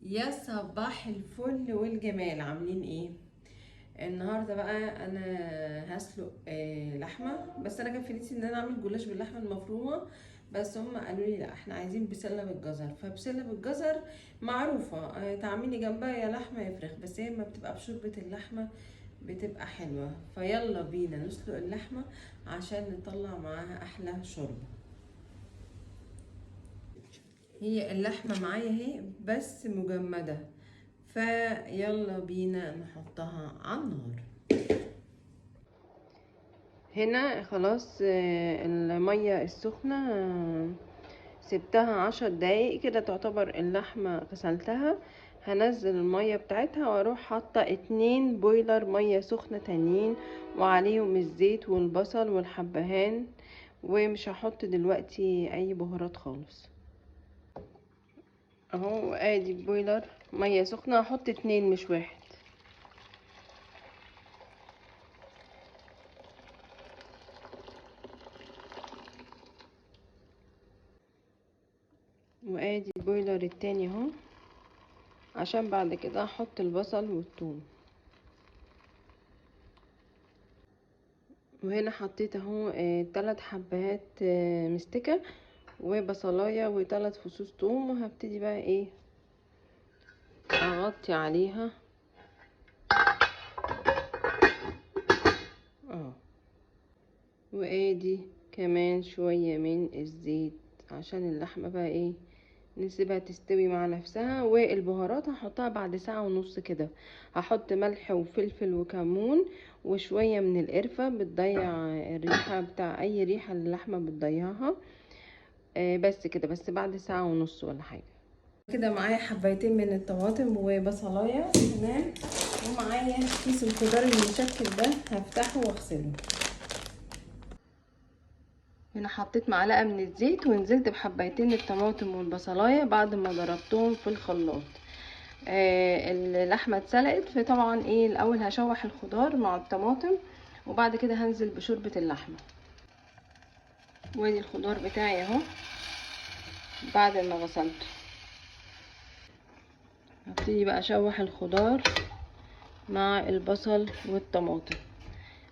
يا صباح الفل والجمال، عاملين ايه؟ النهارده بقى انا هسلق لحمه. بس انا كان في نفسي ان انا اعمل جلاش باللحمه المفرومه، بس هم قالوا لي لا، احنا عايزين بسله بالجزر. فبسله بالجزر معروفه، تعملي جنبها يا لحمه يا فراخ، بس هي ما بتبقى بشوربه اللحمه بتبقى حلوه. فيلا بينا نسلق اللحمه عشان نطلع معاها احلى شوربه. هي اللحمة معايا اهي بس مجمدة، فيلا بينا نحطها على النار. هنا خلاص المية السخنة سبتها 10 دقايق كده، تعتبر اللحمة غسلتها. هنزل المية بتاعتها واروح حاطة 2 بويلر مية سخنة تانيين، وعليهم الزيت والبصل والحبهان، ومش هحط دلوقتي اي بهارات خالص. اهو ادي بويلر ميه سخنه، هحط 2 مش واحد. وادي البويلر التاني اهو، عشان بعد كده احط البصل والثوم. وهنا حطيت اهو 3 حبات مستكه وبصلايه و3 فصوص ثوم، وهبتدي بقى ايه اغطي عليها اه. وادي كمان شويه من الزيت عشان اللحمه بقى ايه نسيبها تستوي مع نفسها. والبهارات هحطها بعد ساعة ونص كده. هحط ملح وفلفل وكمون وشوية من القرفة، بتضيع الريحة بتاع اي ريحة اللحمة بتضيعها. بس كده، بس بعد ساعة ونص ولا حاجة كده. معايا حبايتين من الطماطم وبصلاية تمام، ومعايا كيس الخضار المشكل ده هفتحه واغسله. هنا حطيت معلقة من الزيت ونزلت بحبايتين الطماطم والبصلاية بعد ما ضربتهم في الخلاط. اللحمة اتسلقت، فطبعا ايه الاول هشوح الخضار مع الطماطم وبعد كده هنزل بشوربة اللحمة. وادي الخضار بتاعي اهو بعد ما غسلته. هبتدي بقى اشوح الخضار مع البصل والطماطم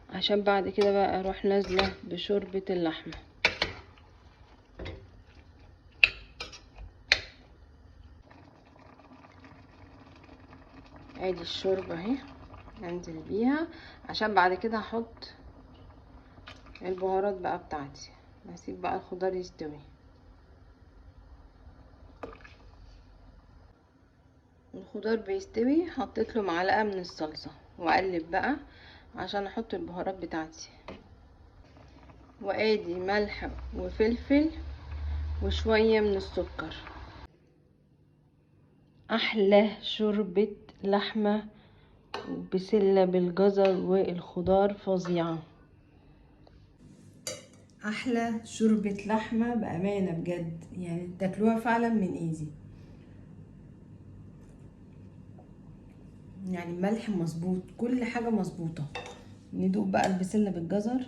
عشان بعد كده بقى اروح نازلة بشوربة اللحمة. ادي الشوربة اهي هنزل بيها، عشان بعد كده هحط البهارات بقى بتاعتي. هسيب بقى الخضار يستوي. الخضار بيستوي، حطيت له معلقة من الصلصة واقلب بقى عشان احط البهارات بتاعتي. وادي ملح وفلفل وشوية من السكر. احلى شوربة لحمة بسلة بالجزر والخضار فظيعة. احلى شوربة لحمة بامانة بجد، يعني تاكلوها فعلا من ايدي. يعني الملح مظبوط، كل حاجة مظبوطة. ندوق بقى البسلة بالجزر،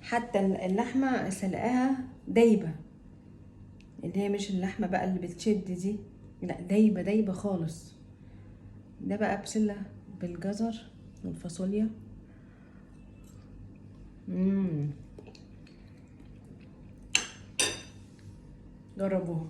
حتى اللحمة سلقاها دايبة، اللي هي مش اللحمة بقى اللي بتشد دي، لا دايبة دايبة خالص. ده بقى بسلة بالجزر والفاصوليا. جربوها.